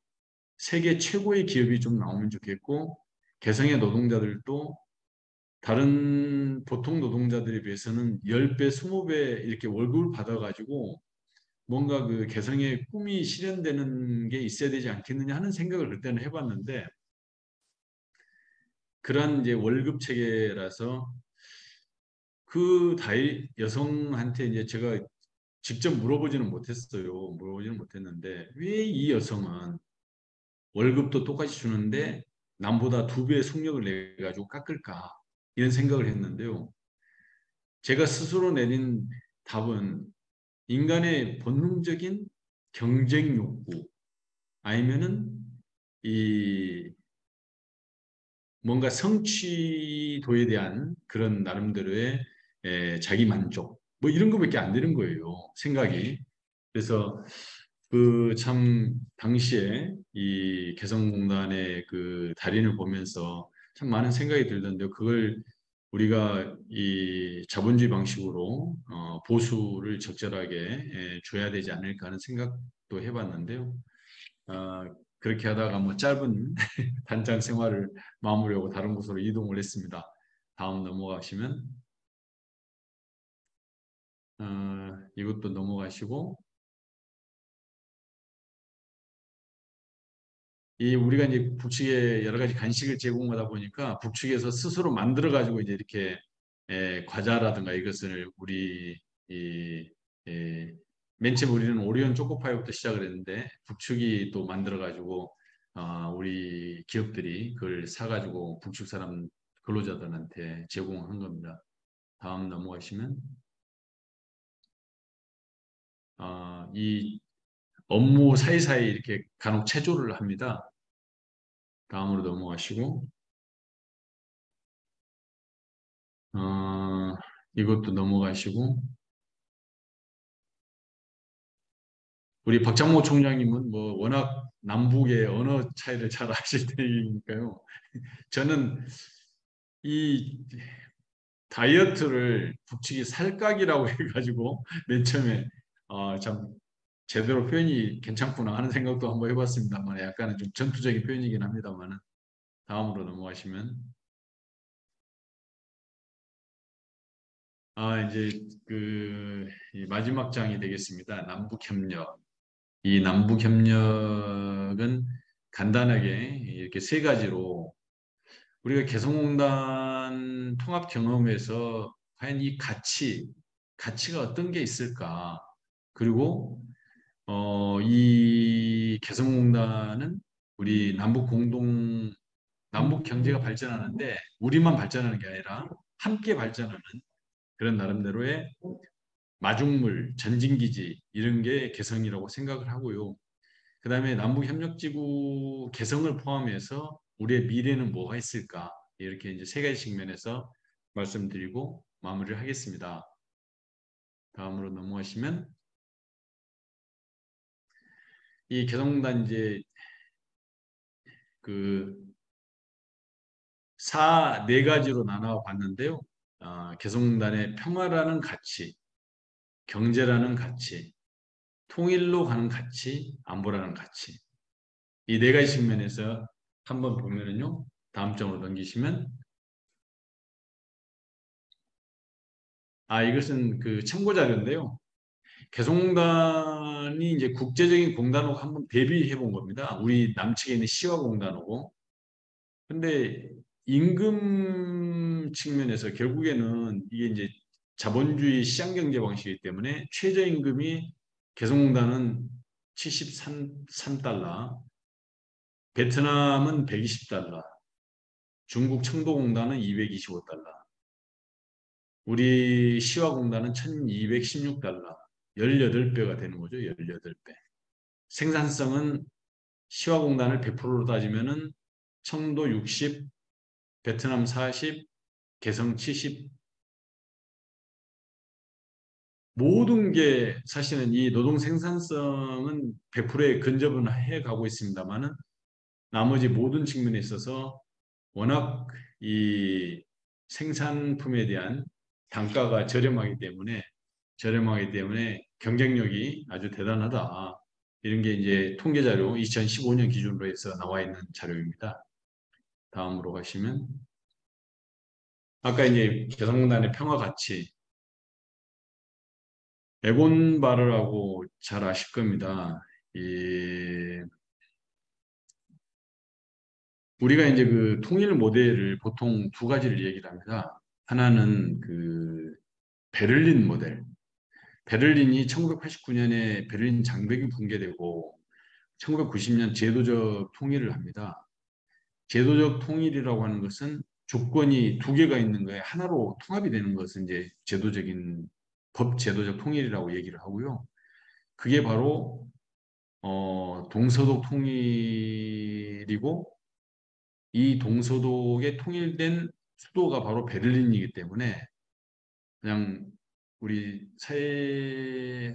세계 최고의 기업이 좀 나오면 좋겠고 개성의 노동자들도 다른 보통 노동자들에 비해서는 10배, 20배 이렇게 월급을 받아가지고 뭔가 그 개성의 꿈이 실현되는 게 있어야 되지 않겠느냐 하는 생각을 그때는 해봤는데 그런 이제 월급 체계라서 그 여성한테 이제 제가 직접 물어보지는 못했어요. 물어보지는 못했는데 왜 이 여성은 월급도 똑같이 주는데 남보다 두 배의 속력을 내 가지고 깎을까 이런 생각을 했는데요. 제가 스스로 내린 답은 인간의 본능적인 경쟁 욕구 아니면은 이 뭔가 성취도에 대한 그런 나름대로의 자기 만족 뭐 이런 거밖에 안 되는 거예요. 생각이. 그래서 그 참 당시에 이 개성공단의 그 달인을 보면서 참 많은 생각이 들던데요. 그걸 우리가 이 자본주의 방식으로 보수를 적절하게 줘야 되지 않을까 하는 생각도 해봤는데요. 어, 그렇게 하다가 뭐 짧은 단장 생활을 마무리하고 다른 곳으로 이동을 했습니다. 다음 넘어가시면 이것도 넘어가시고 이 우리가 이제 북측에 여러 가지 간식을 제공하다 보니까 북측에서 스스로 만들어 가지고 이제 이렇게 과자라든가 이것을 우리 이 에, 맨 처음 우리는 오리온 초코파이부터 시작을 했는데 북측이 또 만들어 가지고 우리 기업들이 그걸 사 가지고 북측 사람 근로자들한테 제공한 겁니다. 다음 넘어가시면 이 업무 사이사이 이렇게 간혹 체조를 합니다. 다음으로 넘어가시고 어, 이것도 넘어가시고 우리 박장모 총장님은 뭐 워낙 남북의 언어 차이를 잘 아실 테니까요. 저는 이 다이어트를 북측이 살각이라고 해가지고 맨 처음에 참 제대로 표현이 괜찮구나 하는 생각도 한번 해봤습니다만 약간은 좀 전투적인 표현이긴 합니다만 다음으로 넘어가시면 이제 이 마지막 장이 되겠습니다. 남북협력. 이 남북협력은 간단하게 이렇게 세 가지로 우리가 개성공단 통합 경험에서 과연 이 가치가 어떤 게 있을까? 그리고 이 개성공단은 우리 남북 경제가 발전하는데 우리만 발전하는 게 아니라 함께 발전하는 그런 나름대로의 마중물, 전진기지 이런 게 개성이라고 생각을 하고요. 그다음에 남북협력지구 개성을 포함해서 우리의 미래는 뭐가 있을까? 이렇게 이제 세 가지 측면에서 말씀드리고 마무리를 하겠습니다. 다음으로 넘어가시면 이 개성공단 이제 그 네 가지로 나눠 봤는데요. 개성공단의 평화라는 가치, 경제라는 가치, 통일로 가는 가치, 안보라는 가치. 이 네 가지 측면에서 한번 보면은요. 다음 장으로 넘기시면 이것은 그 참고 자료인데요. 개성공단이 이제 국제적인 공단하고 한번 대비해 본 겁니다. 우리 남측에 있는 시화공단하고. 근데 임금 측면에서 결국에는 이게 이제 자본주의 시장경제 방식이기 때문에 최저임금이 개성공단은 73달러, 베트남은 120달러, 중국 청도공단은 225달러, 우리 시화공단은 1216달러, 18배가 되는 거죠. 18배. 생산성은 시화공단을 100%로 따지면은 청도 60, 베트남 40, 개성 70, 모든 게 사실은 이 노동 생산성은 100%에 근접은 해 가고 있습니다만은 나머지 모든 측면에 있어서 워낙 이 생산품에 대한 단가가 저렴하기 때문에 경쟁력이 아주 대단하다. 이런 게 이제 통계 자료 2015년 기준으로 해서 나와 있는 자료입니다. 다음으로 가시면 아까 이제 개성공단의 평화 가치 에곤 바르라고 잘 아실 겁니다. 이 우리가 이제 그 통일 모델을 보통 두 가지를 얘기를 합니다. 하나는 그 베를린 모델. 베를린이 1989년에 베를린 장벽이 붕괴되고 1990년 제도적 통일을 합니다. 제도적 통일이라고 하는 것은 조건이 두 개가 있는 거에 하나로 통합이 되는 것은 이제 법 제도적 통일이라고 얘기를 하고요. 그게 바로 동서독 통일이고 이 동서독의 통일된 수도가 바로 베를린이기 때문에 그냥 우리 사회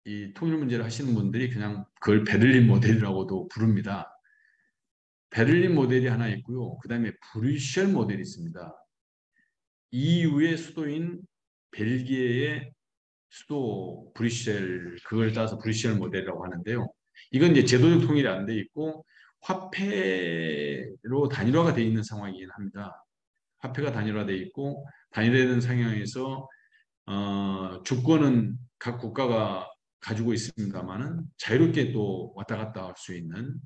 이 통일 문제를 하시는 분들이 그냥 그걸 베를린 모델이라고도 부릅니다. 베를린 모델이 하나 있고요. 그 다음에 브뤼셀 모델이 있습니다. EU의 수도인 벨기에의 수도 브뤼셀 그걸 따서 브뤼셀 모델이라고 하는데요. 이건 이제 제도적 통일이 안 돼 있고 화폐로 단일화가 돼 있는 상황이긴 합니다. 화폐가 단일화돼 있고 단일화된 상황에서 주권은 각 국가가 가지고 있습니다만은 자유롭게 또 왔다 갔다 할 수 있는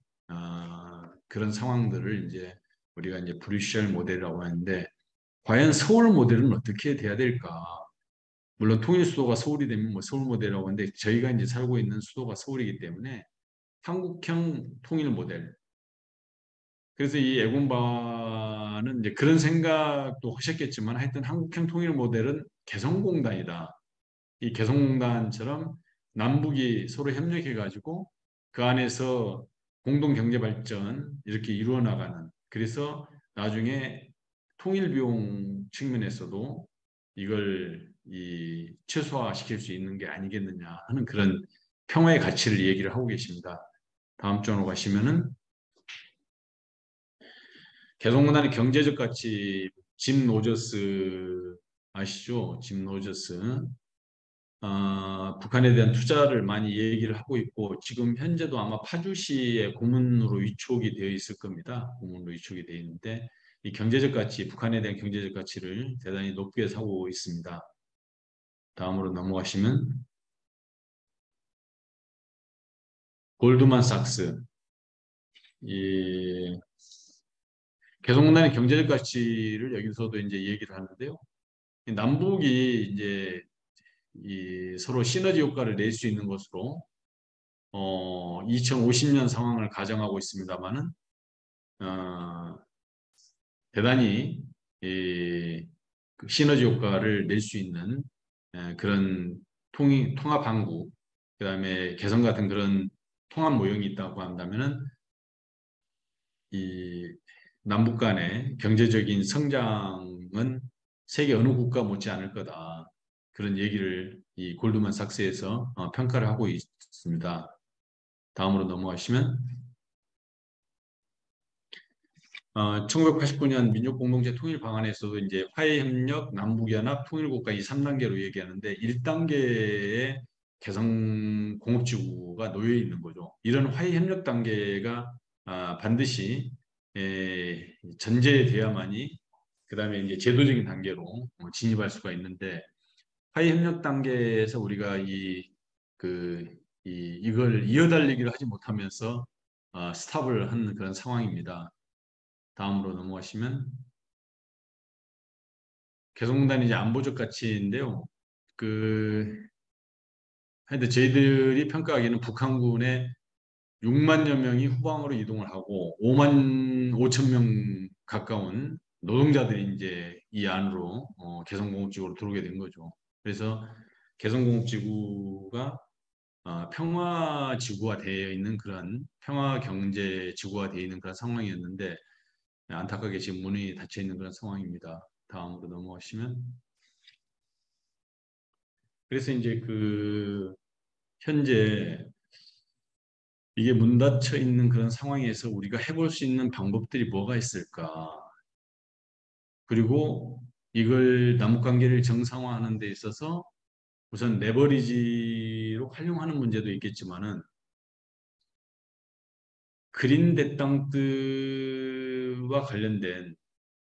그런 상황들을 이제 우리가 이제 브뤼셀 모델이라고 하는데 과연 서울 모델은 어떻게 돼야 될까? 물론 통일 수도가 서울이 되면 뭐 서울 모델이라고 하는데 저희가 이제 살고 있는 수도가 서울이기 때문에 한국형 통일 모델. 그래서 이 에곤바는 이제 그런 생각도 하셨겠지만 하여튼 한국형 통일 모델은 개성공단이다. 이 개성공단처럼 남북이 서로 협력해가지고 그 안에서 공동 경제 발전 이렇게 이루어 나가는 그래서 나중에 통일 비용 측면에서도 이걸 최소화시킬 수 있는 게 아니겠느냐 하는 그런 평화의 가치를 얘기를 하고 계십니다. 다음 장으로 가시면은 개성공단의 경제적 가치 짐 노저스 아시죠? 짐 노저스 북한에 대한 투자를 많이 얘기를 하고 있고 지금 현재도 아마 파주시에 고문으로 위촉이 되어 있을 겁니다. 고문으로 위촉이 되어 있는데 이 경제적 가치, 북한에 대한 경제적 가치를 대단히 높게 사고 있습니다. 다음으로 넘어가시면 골드만삭스 이 개성공단의 경제적 가치를 여기서도 이제 얘기를 하는데요. 남북이 이제 이 서로 시너지 효과를 낼 수 있는 것으로 2050년 상황을 가정하고 있습니다만은 대단히 그 시너지 효과를 낼 수 있는 그런 통합 항구, 그다음에 개성 같은 그런 통합 모형이 있다고 한다면은 이 남북 간의 경제적인 성장은 세계 어느 국가 못지 않을 거다. 그런 얘기를 이 골드만삭스에서 평가를 하고 있습니다. 다음으로 넘어가시면 1989년 민족공동체 통일 방안에서도 이제 화해협력, 남북연합, 통일국가 이 3단계로 얘기하는데 1단계에 개성공업지구가 놓여 있는 거죠. 이런 화해협력 단계가 반드시 전제돼야만이 그다음에 이제 제도적인 단계로 진입할 수가 있는데 화해협력 단계에서 우리가 이걸 이어달리기를 하지 못하면서 스탑을 하는 그런 상황입니다. 다음으로 넘어가시면 개성공단이 이제 안보적 가치인데요. 그 하여튼 저희들이 평가하기에는 북한군의 6만여 명이 후방으로 이동을 하고 5만 5천 명 가까운 노동자들이 이제 이 안으로 개성공업지구로 들어오게 된 거죠. 그래서 개성공업지구가 평화지구화 되어 있는 그런 평화경제지구화 되어 있는 그런 상황이었는데 안타깝게 지금 문이 닫혀 있는 그런 상황입니다. 다음으로 넘어가시면 그래서 이제 현재 이게 문 닫혀 있는 그런 상황에서 우리가 해볼 수 있는 방법들이 뭐가 있을까? 그리고 이걸 남북 관계를 정상화하는 데 있어서 우선 레버리지로 활용하는 문제도 있겠지만은 그린 대땅뜨와 관련된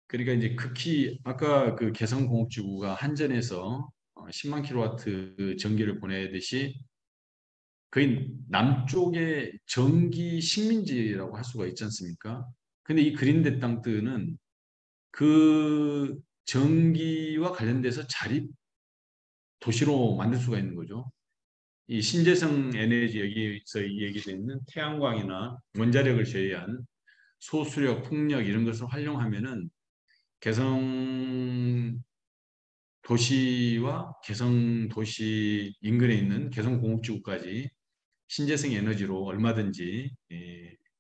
그러니까 이제 극히 아까 그 개성공업지구가 한전에서 10만 킬로와트 전기를 보내듯이 거의 남쪽의 전기 식민지라고 할 수가 있지 않습니까? 근데 이 그린데 땅뜨는 그 전기와 관련돼서 자립 도시로 만들 수가 있는 거죠. 이 신재생 에너지 여기서 얘기되어 있는 태양광이나 원자력을 제외한 소수력, 풍력 이런 것을 활용하면은 개성 도시와 개성 도시 인근에 있는 개성 공업지구까지 신재생 에너지로 얼마든지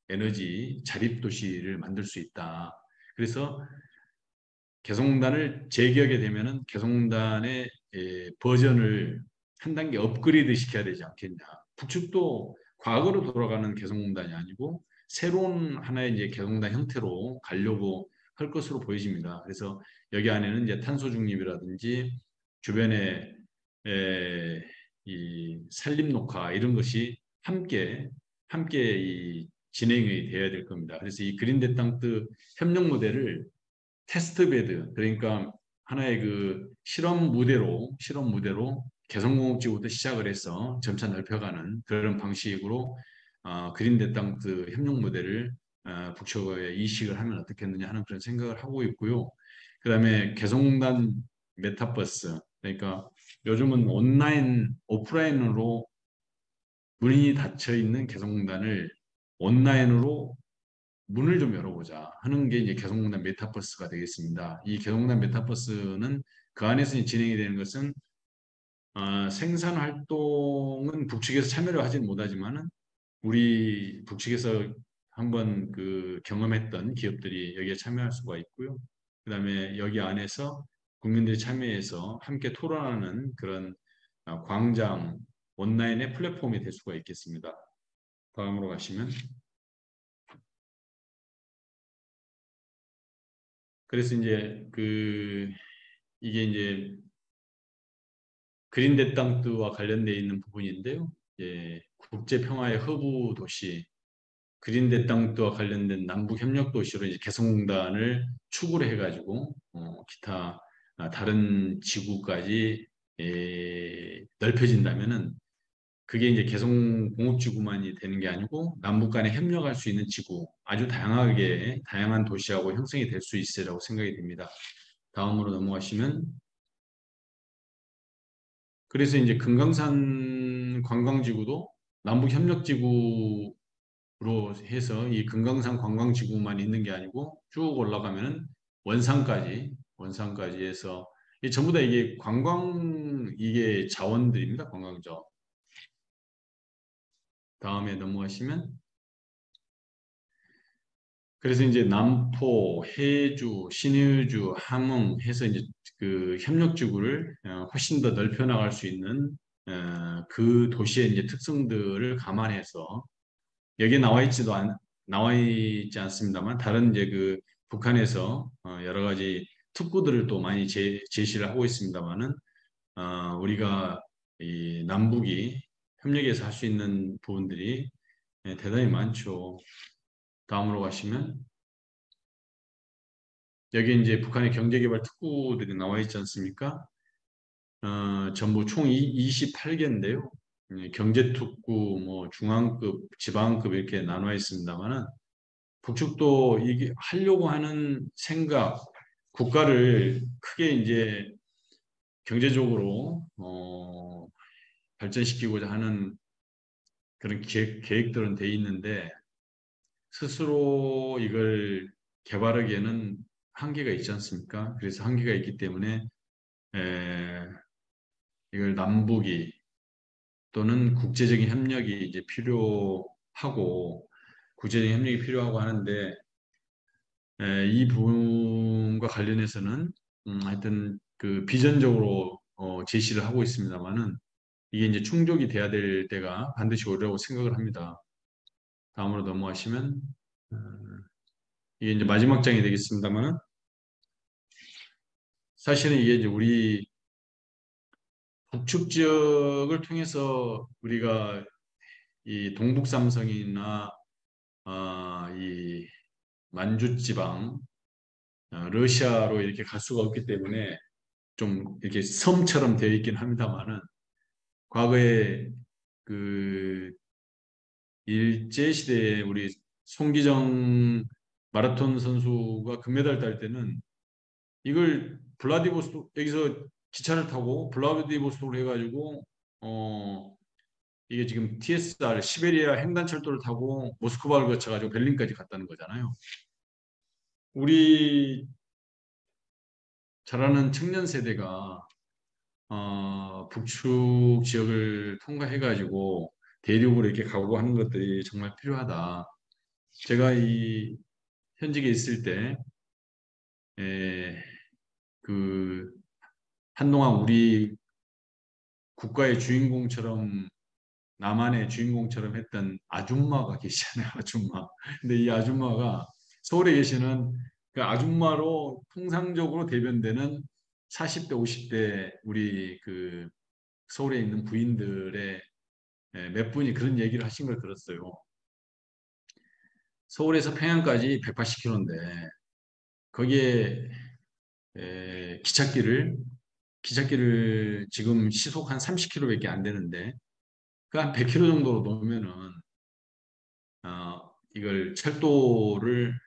에너지 자립 도시를 만들 수 있다. 그래서 개성공단을 재개하게 되면은 개성공단의 버전을 한 단계 업그레이드 시켜야 되지 않겠냐. 북측도 과거로 돌아가는 개성공단이 아니고 새로운 하나의 이제 개성공단 형태로 가려고 할 것으로 보여집니다. 그래서 여기 안에는 이제 탄소 중립이라든지 주변에 이 산림 녹화 이런 것이 함께 이 진행이 되어야 될 겁니다. 그래서 이 그린데 땅뜨 협력 모델을 테스트 베드 그러니까 하나의 그 실험 무대로 개성공업지구부터 시작을 해서 점차 넓혀가는 그런 방식으로 그린데 땅뜨 협력 모델을 북측에 이식을 하면 어떻겠느냐 하는 그런 생각을 하고 있고요. 그다음에 개성공단 메타버스 그러니까 요즘은 온라인 오프라인으로 문이 닫혀 있는 개성공단을 온라인으로 문을 좀 열어보자 하는 게 이제 개성공단 메타버스가 되겠습니다. 이 개성공단 메타버스는 그 안에서 진행이 되는 것은 생산 활동은 북측에서 참여를 하지는 못하지만은 우리 북측에서 한번 그 경험했던 기업들이 여기에 참여할 수가 있고요. 그다음에 여기 안에서 국민들이 참여해서 함께 토론하는 그런 광장 온라인의 플랫폼이 될 수가 있겠습니다. 다음으로 가시면 그래서 이제 이게 이제 그린데 땅트와 관련되어 있는 부분인데요. 예, 국제 평화의 허브 도시 그린데 땅트와 관련된 남북 협력 도시로 이제 개성공단을 축으로 해가지고 기타 다른 지구까지 넓혀진다면은 그게 이제 개성 공업지구만이 되는 게 아니고 남북 간에 협력할 수 있는 지구 아주 다양한 도시하고 형성이 될 수 있으라고 생각이 됩니다. 다음으로 넘어가시면 그래서 이제 금강산 관광지구도 남북협력지구로 해서 이 금강산 관광지구만 있는 게 아니고 쭉 올라가면은 원산까지 해서 이 전부 다 이게 이게 자원들입니다. 관광자. 다음에 넘어가시면 그래서 이제 남포, 해주, 신의주, 함흥 해서 이제 그 협력지구를 훨씬 더 넓혀 나갈 수 있는 그 도시의 이제 특성들을 감안해서 여기에 나와 있지 않습니다만 다른 이제 그 북한에서 여러 가지 특구들을 또 많이 제시를 하고 있습니다만은 우리가 이 남북이 협력해서 할 수 있는 부분들이 대단히 많죠. 다음으로 가시면 여기 이제 북한의 경제개발 특구들이 나와 있지 않습니까? 전부 총 28개인데요. 경제특구, 뭐 중앙급, 지방급 이렇게 나눠 있습니다만은 북측도 이게 하려고 하는 생각, 국가를 크게 이제 경제적으로 발전시키고자 하는 그런 계획들은 돼 있는데 스스로 이걸 개발하기에는 한계가 있지 않습니까? 그래서 한계가 있기 때문에 에, 이걸 남북이 또는 국제적인 협력이 이제 필요하고 국제적인 협력이 필요하고 하는데 이 부분과 관련해서는 하여튼 그 비전적으로 제시를 하고 있습니다만은 이게 이제 충족이 돼야 될 때가 반드시 오리라고 생각을 합니다. 다음으로 넘어가시면 이게 이제 마지막 장이 되겠습니다만은 사실은 이게 이제 우리 북측 지역을 통해서 우리가 이 동북삼성이나 이 만주지방, 러시아로 이렇게 갈 수가 없기 때문에 좀 이렇게 섬처럼 되어 있긴 합니다만은 과거에 그 일제시대에 우리 송기정 마라톤 선수가 금메달 딸 때는 이걸 블라디보스토크 여기서 기차를 타고 블라디보스토크로 해가지고 어 이게 지금 TSR 시베리아 횡단철도를 타고 모스크바를 거쳐가지고 베를린까지 갔다는 거잖아요. 우리 잘 아는 청년 세대가 북측 지역을 통과해가지고 대륙으로 이렇게 가고 하는 것들이 정말 필요하다. 제가 이 현직에 있을 때, 그 한동안 우리 국가의 주인공처럼 나만의 주인공처럼 했던 아줌마가 계시잖아요, 아줌마. 근데 이 아줌마가 서울에 계시는 그 아줌마로 통상적으로 대변되는 40대, 50대 우리 그 서울에 있는 부인들의 몇 분이 그런 얘기를 하신 걸 들었어요. 서울에서 평양까지 180km인데 거기에 기찻길을 지금 시속 한 30km밖에 안 되는데 그 한 100km 정도로 놓으면은 이걸 철도를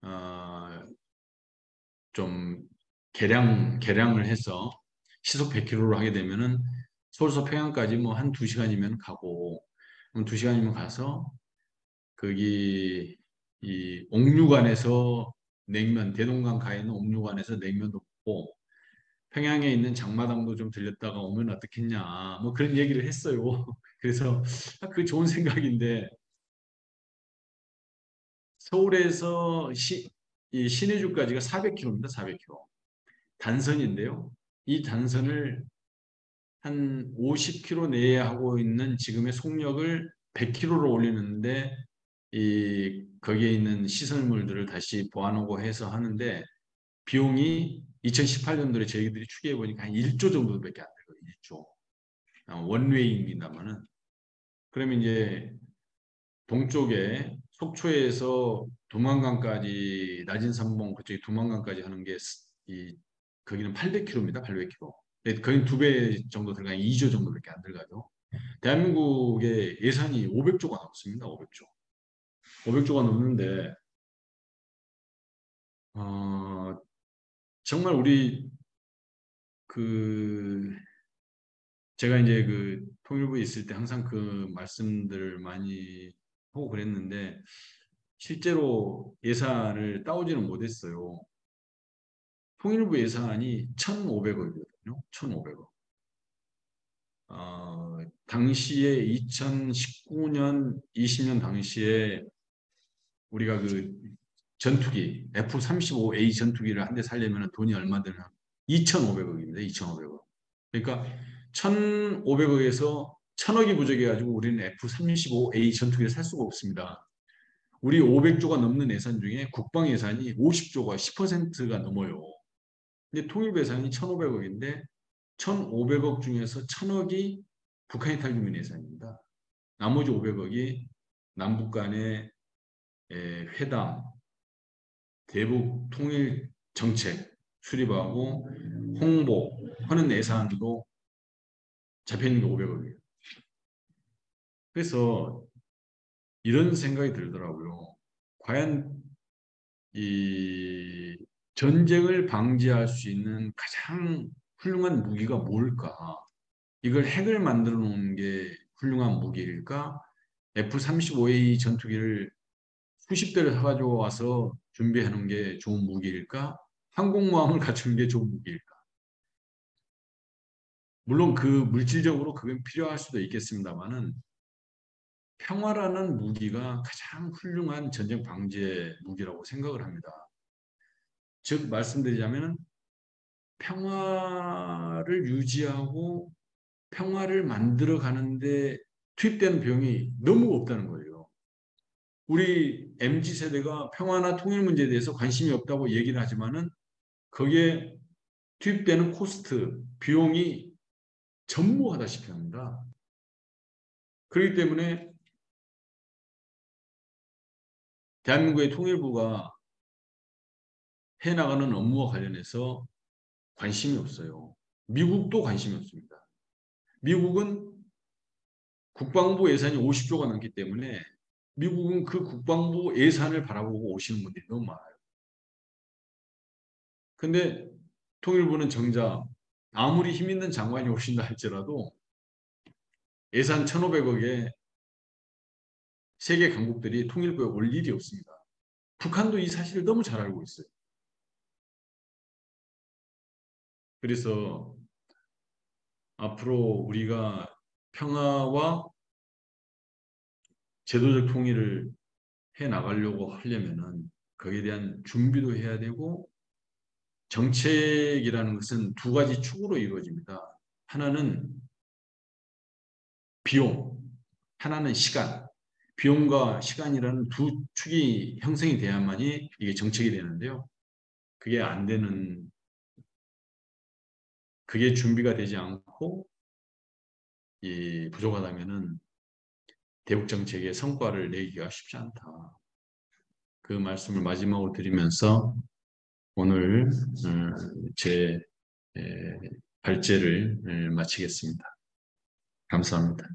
어, 좀 개량을 해서 시속 100km로 하게 되면은 서울서 평양까지 뭐 한 2시간이면 가고 그럼 2시간이면 가서 거기 이 옥류관에서 냉면 대동강 가에 있는 옥류관에서 냉면도 먹고 평양에 있는 장마당도 좀 들렸다가 오면 어떻겠냐 뭐 그런 얘기를 했어요. 그래서 그 좋은 생각인데 서울에서 이 신의주까지가 400km입니다. 400km. 단선인데요. 이 단선을 한 50km 내에 하고 있는 지금의 속력을 100km로 올리는데 이 거기에 있는 시설물들을 다시 보완하고 해서 하는데 비용이 2018년도에 저희들이 추계해 보니까 한 1조 정도밖에 안 되거든요. 1조. 원웨이입니다만은 그러면 이제 동쪽에 속초에서 두만강까지 낮은 삼봉 그쪽에 두만강까지 하는 게 이 거기는 800km입니다. 800km. 거의 2배 정도 들어가 2조 정도밖에 안 들어가죠. 대한민국의 예산이 500조가 넘습니다. 500조. 500조가 넘는데 어, 정말 우리 그 제가 이제 그 통일부에 있을 때 항상 그 말씀들을 많이 하고 그랬는데 실제로 예산을 따오지는 못했어요. 통일부 예산이 1,500억이거든요. 1,500억. 당시에 2019년, 20년 당시에 우리가 그 전투기 F-35A 전투기를 한 대 살려면 돈이 얼마 되나? 2,500억입니다. 2,500억. 그러니까 1,500억에서 1,000억이 부족해가지고 우리는 F-35A 전투기를 살 수가 없습니다. 우리 500조가 넘는 예산 중에 국방 예산이 50조가 10%가 넘어요. 근데 통일부 예산이 1,500억인데 1,500억 중에서 1,000억이 북한이 탈주민 예산입니다. 나머지 500억이 남북 간의 회담, 대북 통일 정책 수립하고 홍보하는 예산도 잡혀 있는 게 500억이에요. 그래서 이런 생각이 들더라고요. 과연 이 전쟁을 방지할 수 있는 가장 훌륭한 무기가 뭘까? 이걸 핵을 만들어 놓은 게 훌륭한 무기일까? F-35A 전투기를 수십 대를 사가지고 와서 준비해 놓은 게 좋은 무기일까? 항공모함을 갖추는 게 좋은 무기일까? 물론 그 물질적으로 그건 필요할 수도 있겠습니다만은 평화라는 무기가 가장 훌륭한 전쟁 방지의 무기라고 생각을 합니다. 즉 말씀드리자면 평화를 유지하고 평화를 만들어 가는데 투입되는 비용이 너무 없다는 거예요. 우리 MZ 세대가 평화나 통일 문제에 대해서 관심이 없다고 얘기를 하지만은 거기에 투입되는 코스트, 비용이 전무하다시피 합니다. 그렇기 때문에 대한민국의 통일부가 해나가는 업무와 관련해서 관심이 없어요. 미국도 관심이 없습니다. 미국은 국방부 예산이 50조가 넘기 때문에 미국은 그 국방부 예산을 바라보고 오시는 분들이 너무 많아요. 근데 통일부는 정작 아무리 힘 있는 장관이 오신다 할지라도 예산 1,500억에 세계 강국들이 통일부에 올 일이 없습니다. 북한도 이 사실을 너무 잘 알고 있어요. 그래서 앞으로 우리가 평화와 제도적 통일을 해 나가려고 하려면은 거기에 대한 준비도 해야 되고 정책이라는 것은 두 가지 축으로 이루어집니다. 하나는 비용, 하나는 시간. 비용과 시간이라는 두 축이 형성이 돼야만이 이게 정책이 되는데요. 그게 안 되는, 그게 준비가 되지 않고 이 부족하다면은 대북 정책의 성과를 내기가 쉽지 않다. 그 말씀을 마지막으로 드리면서 오늘 제 발제를 마치겠습니다. 감사합니다.